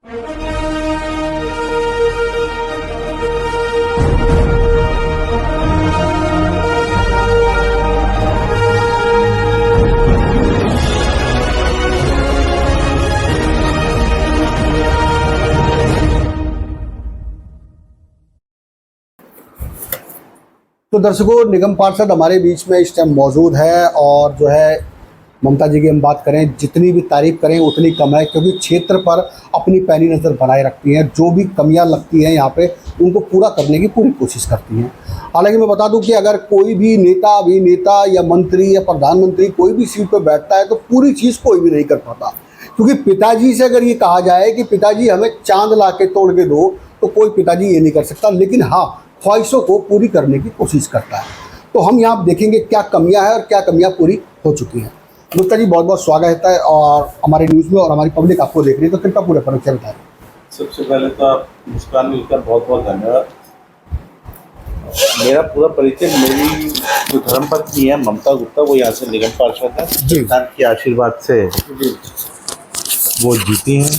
तो दर्शकों, निगम पार्षद हमारे बीच में इस टाइम मौजूद है और जो है ममता जी की हम बात करें, जितनी भी तारीफ करें उतनी कम है, क्योंकि क्षेत्र पर अपनी पैनी नज़र बनाए रखती हैं। जो भी कमियां लगती हैं यहाँ पे उनको पूरा करने की पूरी कोशिश करती हैं। हालांकि मैं बता दूं कि अगर कोई भी नेता, अभिनेता या मंत्री या प्रधानमंत्री कोई भी सीट पर बैठता है तो पूरी चीज़ कोई भी नहीं कर पाता, क्योंकि पिताजी से अगर ये कहा जाए कि पिताजी हमें चाँद ला के तोड़ के दो, तो कोई पिताजी ये नहीं कर सकता। लेकिन हाँ, ख्वाहिशों को पूरी करने की कोशिश करता है। तो हम यहाँ देखेंगे क्या कमियां हैं और क्या कमियां पूरी हो चुकी हैं। गुप्ता जी, बहुत बहुत स्वागत है और हमारे न्यूज़ में, और हमारी पब्लिक आपको देख रही है, तो कृपया पूरे परिचय बताएं। सबसे पहले तो आप मुस्कान मिलकर बहुत बहुत धन्यवाद। मेरा पूरा परिचय, मेरी जो धर्मपत्नी है ममता गुप्ता, वो यहाँ से निगम पार्षद है। सरकार के आशीर्वाद से वो जीती हैं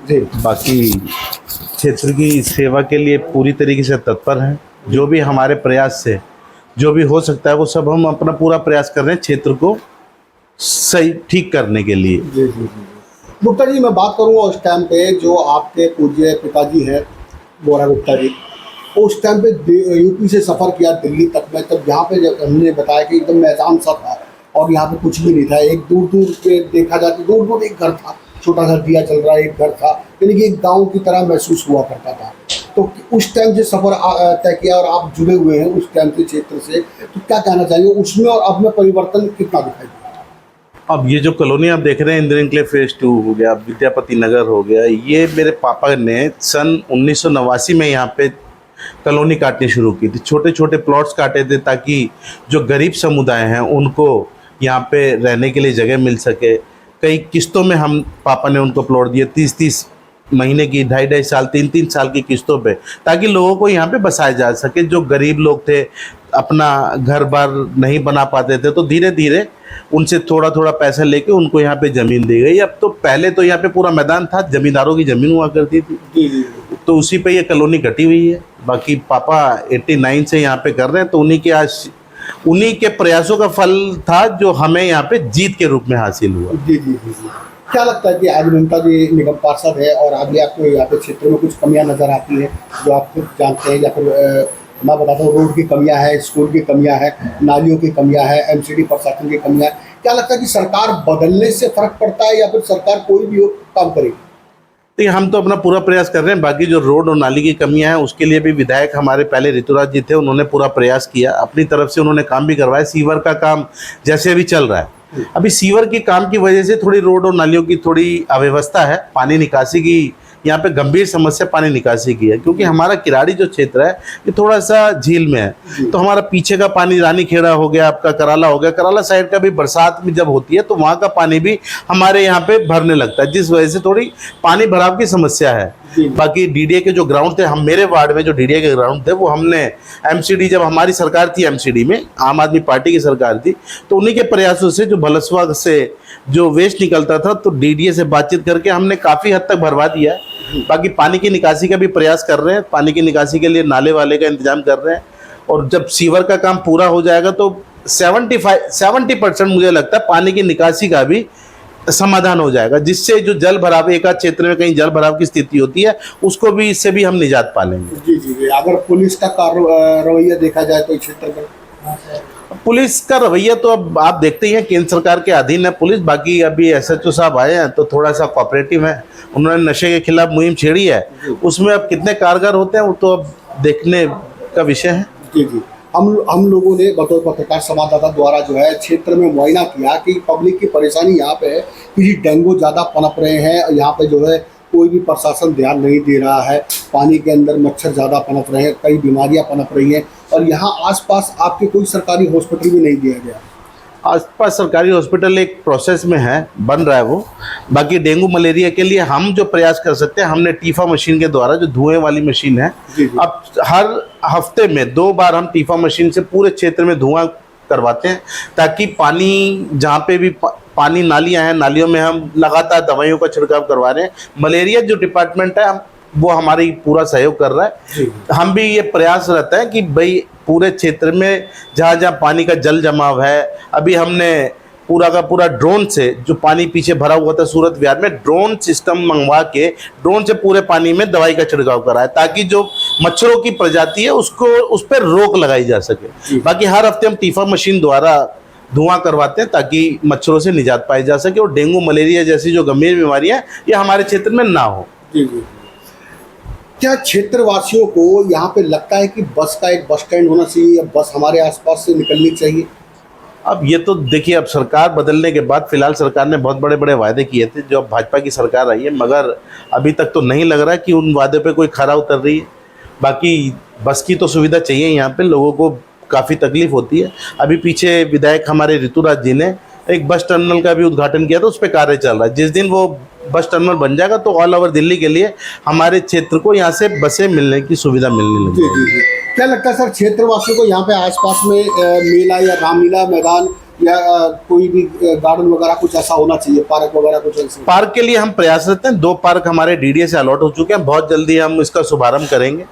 जी। बाकी क्षेत्र की सेवा के लिए पूरी तरीके से तत्पर हैं। जो भी हमारे प्रयास से जो भी हो सकता है वो सब हम अपना पूरा प्रयास कर रहे हैं क्षेत्र को सही ठीक करने के लिए। जी जी जी। गुप्ता जी, मैं बात करूँगा उस टाइम पे जो आपके पूज्य पिताजी हैं गौरा गुप्ता जी, उस टाइम पे यूपी से सफ़र किया दिल्ली तक में, तब यहाँ पे जब हमने बताया कि एकदम मैदान सा था और यहाँ पे कुछ भी नहीं था। एक दूर दूर पे देखा जाए तो दूर दूर एक घर था, छोटा सा दिया चल रहा है, एक घर था, यानी कि एक गाँव की तरह महसूस हुआ करता था। तो उस टाइम से सफ़र तय किया और आप जुड़े हुए हैं उस टाइम के क्षेत्र से, तो क्या कहना चाहिए उसमें और अब में परिवर्तन कितना दिखाई दिया? अब ये जो कॉलोनी आप देख रहे हैं, इंदिरा एन्क्लेव फेज 2 हो गया, विद्यापति नगर हो गया, ये मेरे पापा ने सन 1989 में यहाँ पे कॉलोनी काटनी शुरू की थी। छोटे छोटे प्लॉट्स काटे थे ताकि जो गरीब समुदाय हैं उनको यहाँ पे रहने के लिए जगह मिल सके। कई किस्तों में हम पापा ने उनको प्लॉट दिए, 30-30 महीने की, 2.5-2.5 साल, 3-3 साल की किस्तों पे, ताकि लोगों को यहाँ पे बसाया जा सके। जो गरीब लोग थे, अपना घर बार नहीं बना पाते थे, तो धीरे धीरे उनसे थोड़ा थोड़ा पैसा लेके उनको यहाँ पे ज़मीन दी गई। अब तो पहले तो यहाँ पे पूरा मैदान था, ज़मींदारों की ज़मीन हुआ करती थी, तो उसी पे ये कॉलोनी कटी हुई है। बाकी पापा 89 से यहाँ पे कर रहे हैं, तो उन्हीं के प्रयासों का फल था जो हमें यहाँ पे जीत के रूप में हासिल हुआ। जी जी जी जी। क्या लगता है कि आज ममता जी निगम पार्षद है और आगे आपको यहाँ पे क्षेत्र में कुछ कमियां नज़र आती हैं जो आप खुद जानते हैं, या फिर मैं बताता हूँ, रोड की कमियां हैं, स्कूल की कमियां हैं, नालियों की कमियां हैं, एमसीडी प्रशासन की कमियां हैं, क्या लगता है कि सरकार बदलने से फर्क पड़ता है या फिर सरकार कोई भी हो काम करेगी? देखिए, हम तो अपना पूरा प्रयास कर रहे हैं। बाकी जो रोड और नाली की कमियां हैं उसके लिए भी विधायक हमारे पहले ऋतुराज जी थे, उन्होंने पूरा प्रयास किया, अपनी तरफ से उन्होंने काम भी करवाया। सीवर का काम जैसे अभी चल रहा है, अभी सीवर के काम की वजह से थोड़ी रोड और नालियों की थोड़ी अव्यवस्था है। पानी निकासी की यहाँ पे गंभीर समस्या पानी निकासी की है, क्योंकि हमारा किराड़ी जो क्षेत्र है ये थोड़ा सा झील में है। तो हमारा पीछे का पानी रानी खेड़ा हो गया, आपका कराला हो गया, कराला साइड का भी बरसात में जब होती है तो वहाँ का पानी भी हमारे यहाँ पे भरने लगता है, जिस वजह से थोड़ी पानी भराव की समस्या है। बाकी डीडीए के जो ग्राउंड थे, हम मेरे वार्ड में जो डीडीए के ग्राउंड थे वो हमने एमसीडी, जब हमारी सरकार थी एमसीडी में, आम आदमी पार्टी की सरकार थी, तो उन्हीं के प्रयासों से जो भलसवा से जो वेस्ट निकलता था तो डीडीए से बातचीत करके हमने काफ़ी हद तक भरवा दिया है। बाकी पानी की निकासी का भी प्रयास कर रहे हैं, पानी की निकासी के लिए नाले वाले का इंतजाम कर रहे हैं, और जब सीवर का काम पूरा हो जाएगा तो 70% मुझे लगता है पानी की निकासी का भी समाधान हो जाएगा, जिससे जो जल भराव, एक आध क्षेत्र में कहीं जल भराव की स्थिति होती है उसको भी, इससे भी हम निजात पा लेंगे। जी जी जी। अगर पुलिस का रवैया देखा जाए तो इस क्षेत्र में पुलिस का रवैया तो अब आप देखते ही हैं, केंद्र सरकार के अधीन है पुलिस। बाकी अभी एसएचओ साहब आए हैं तो थोड़ा सा कोऑपरेटिव है, उन्होंने नशे के खिलाफ मुहिम छेड़ी है, उसमें अब कितने कारगर होते हैं वो तो अब देखने का विषय है। जी जी। हम लोगों ने बतौर पत्रकार संवाददाता द्वारा जो है क्षेत्र में मुआयना किया कि पब्लिक की परेशानी यहाँ पे है कि डेंगू ज़्यादा पनप रहे हैं, यहाँ पे जो है कोई भी प्रशासन ध्यान नहीं दे रहा है, पानी के अंदर मच्छर ज़्यादा पनप रहे हैं, कई बीमारियाँ पनप रही हैं, और यहाँ आसपास आपके कोई सरकारी हॉस्पिटल भी नहीं दिया गया। आसपास सरकारी हॉस्पिटल एक प्रोसेस में है, बन रहा है वो। बाकी डेंगू मलेरिया के लिए हम जो प्रयास कर सकते हैं, हमने टीफा मशीन के द्वारा, जो धुएं वाली मशीन है, अब हर हफ्ते में 2 बार हम टीफा मशीन से पूरे क्षेत्र में धुआं करवाते हैं, ताकि पानी जहाँ पे भी पानी नालियां हैं, नालियों में हम लगातार दवाइयों का छिड़काव करवा रहे हैं। मलेरिया जो डिपार्टमेंट है वो हमारी पूरा सहयोग कर रहा है। हम भी ये प्रयास रहता है कि भाई पूरे क्षेत्र में जहाँ जहाँ पानी का जल जमाव है, अभी हमने पूरा का पूरा ड्रोन से जो पानी पीछे भरा हुआ था सूरत विहार में, ड्रोन सिस्टम मंगवा के ड्रोन से पूरे पानी में दवाई का छिड़काव करा है, ताकि जो मच्छरों की प्रजाति है उसको उस पर रोक लगाई जा सके। बाकी हर हफ्ते हम टीफा मशीन द्वारा धुआं करवाते हैं ताकि मच्छरों से निजात पाई जा सके और डेंगू मलेरिया जैसी जो गंभीर बीमारियां ये हमारे क्षेत्र में ना हो। क्या क्षेत्रवासियों को यहाँ पे लगता है कि बस का एक बस स्टैंड होना चाहिए या बस हमारे आसपास से निकलनी चाहिए? अब ये तो देखिए, अब सरकार बदलने के बाद फिलहाल सरकार ने बहुत बड़े बड़े वायदे किए थे जो अब भाजपा की सरकार आई है, मगर अभी तक तो नहीं लग रहा कि उन वादे पे कोई खरा उतर रही है। बाकी बस की तो सुविधा चाहिए, यहाँ पे लोगों को काफ़ी तकलीफ होती है। अभी पीछे विधायक हमारे ऋतुराज जी ने एक बस टर्मिनल का भी उद्घाटन किया था, उस पर कार्य चल रहा है। जिस दिन वो बस टर्मिनल बन जाएगा तो ऑल ओवर दिल्ली के लिए हमारे क्षेत्र को यहाँ से बसें मिलने की सुविधा मिलने लगेगी। क्या लगता है सर, क्षेत्रवासियों को यहाँ पे आसपास में मेला या रामलीला मैदान या कोई भी गार्डन वगैरह कुछ ऐसा होना चाहिए, पार्क वगैरह कुछ ऐसा? पार्क के लिए हम प्रयासरत हैं। 2 पार्क हमारे डीडीए से अलॉट हो चुके हैं, बहुत जल्दी हम इसका शुभारंभ करेंगे।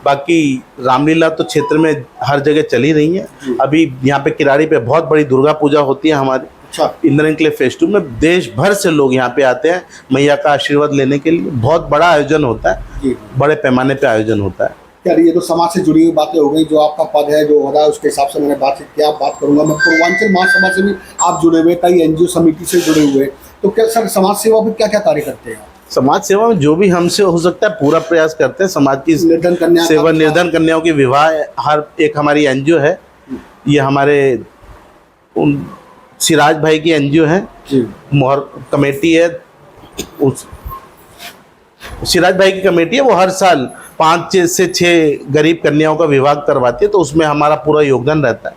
बाकी रामलीला तो क्षेत्र में हर जगह चली रही है। अभी यहाँ पे किराड़ी पे बहुत बड़ी दुर्गा पूजा होती है हमारी। अच्छा। इंद्र के लिए फेज 2 में देश भर से लोग यहाँ पे आते हैं मैया का आशीर्वाद लेने के लिए। बहुत बड़ा आयोजन होता है, बड़े पैमाने पे आयोजन होता है। क्या ये तो समाज से जुड़ी हुई बातें हो गई, जो आपका पद है जो होगा उसके हिसाब से मैंने बातचीत किया। आप बात करूंगा मैं पूर्वांचल महासभा से भी आप जुड़े हुए, कई एनजीओ समिति से जुड़े हुए, तो क्या सर समाज सेवा में क्या क्या कार्य करते हैं? समाज सेवा में जो भी हमसे हो सकता है पूरा प्रयास करते हैं। समाज की निर्धन कन्या सेवा, निर्धन कन्याओं की विवाह, हर एक हमारी एनजीओ है। ये हमारे सिराज भाई की एनजीओ है, मोहर कमेटी है, उस सिराज भाई की कमेटी है। वो हर साल 5 से 6 गरीब कन्याओं का विवाह करवाती है, तो उसमें हमारा पूरा योगदान रहता है,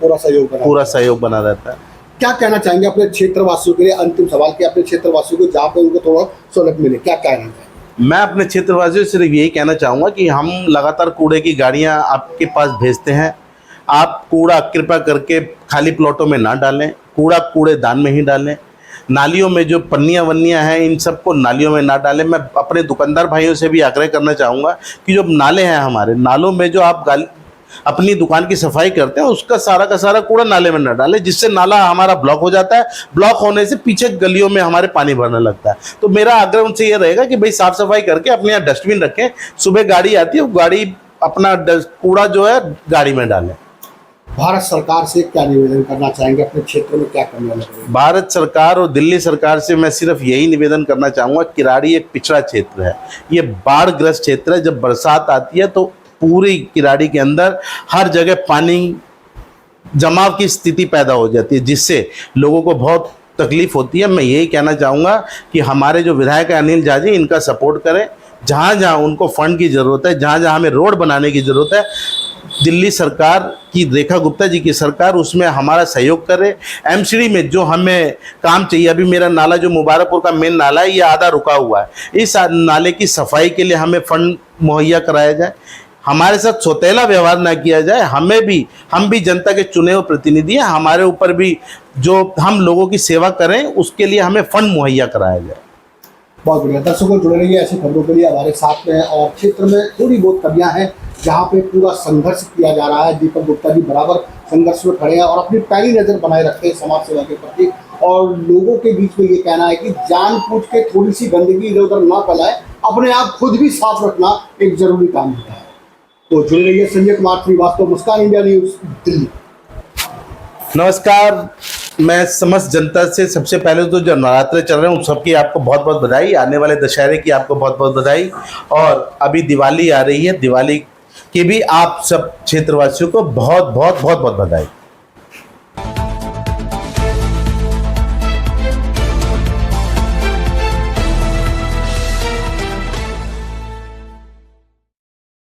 पूरा सहयोग बना रहता है। क्या कहना चाहेंगे अपने क्षेत्रवासियों के लिए? अंतिम सवाल कि अपने क्षेत्रवासियों को जहाँ पे उनको थोड़ा सहूलत मिले, क्या कहना चाहेंगे? मैं अपने क्षेत्रवासियों से सिर्फ यही कहना चाहूँगा कि हम लगातार कूड़े की गाड़ियाँ आपके पास भेजते हैं। आप कूड़ा कृपया करके खाली प्लॉटों में ना डालें, कूड़ा कूड़ेदान में ही डालें। नालियों में जो पन्नियाँ वन्नियाँ हैं इन सबको नालियों में ना डालें। मैं अपने दुकानदार भाइयों से भी आग्रह करना चाहूँगा कि जो नाले हैं हमारे, नालों में जो आप अपनी दुकान की सफाई करते हैं उसका सारा का सारा कूड़ा नाले में न डालें, जिससे नाला हमारा ब्लॉक हो जाता है। ब्लॉक होने से पीछे गलियों में हमारे पानी भरने लगता है। तो मेरा आग्रह उनसे ये रहेगा कि भाई साफ सफाई करके अपने यहाँ डस्टबिन रखें। सुबह गाड़ी आती है, वो गाड़ी अपना कूड़ा जो है गाड़ी में डालें। भारत सरकार से क्या निवेदन करना चाहेंगे, अपने क्षेत्र में क्या करने वाले हैं? भारत सरकार और दिल्ली सरकार से मैं सिर्फ यही निवेदन करना चाहूँगा, किराड़ी एक पिछड़ा क्षेत्र है, ये बाढ़ग्रस्त क्षेत्र है। जब बरसात आती है तो पूरी किराड़ी के अंदर हर जगह पानी जमाव की स्थिति पैदा हो जाती है, जिससे लोगों को बहुत तकलीफ होती है। मैं यही कहना चाहूँगा कि हमारे जो विधायक है अनिल झा जी, इनका सपोर्ट करें। जहाँ जहाँ उनको फंड की ज़रूरत है, जहाँ जहाँ हमें रोड बनाने की ज़रूरत है, दिल्ली सरकार की, रेखा गुप्ता जी की सरकार, उसमें हमारा सहयोग करे। एमसीडी में जो हमें काम चाहिए, अभी मेरा नाला जो मुबारकपुर का मेन नाला है ये आधा रुका हुआ है, इस नाले की सफाई के लिए हमें फंड मुहैया कराया जाए। हमारे साथ सौतेला व्यवहार ना किया जाए। हम भी जनता के चुने हुए प्रतिनिधि हैं, हमारे ऊपर भी जो हम लोगों की सेवा करें उसके लिए हमें फंड मुहैया कराया जाए। बहुत बढ़िया। दर्शकों जुड़े रहिए ऐसी खबरों के लिए हमारे साथ में। और क्षेत्र में थोड़ी बहुत कमियां हैं जहां पे पूरा संघर्ष किया जा रहा है। दीपक गुप्ता जी बराबर संघर्ष में खड़े हैं और अपनी पैनी नज़र बनाए रखते हैं समाज सेवा के प्रति। और लोगों के बीच में ये कहना है कि जानबूझ के थोड़ी सी गंदगी इधर उधर ना फैलाए, अपने आप खुद भी साफ रखना एक जरूरी काम होता है। तो जुड़े रहिए। संजय कुमार श्रीवास्तव, मुस्कान इंडिया न्यूज़, दिल्ली। नमस्कार। मैं समस्त जनता से सबसे पहले तो जो नवरात्रे चल रहे हैं उन सबकी आपको बहुत बहुत बधाई। आने वाले दशहरे की आपको बहुत बहुत बधाई। और अभी दिवाली आ रही है, दिवाली की भी आप सब क्षेत्रवासियों को बहुत बहुत बहुत बहुत बधाई।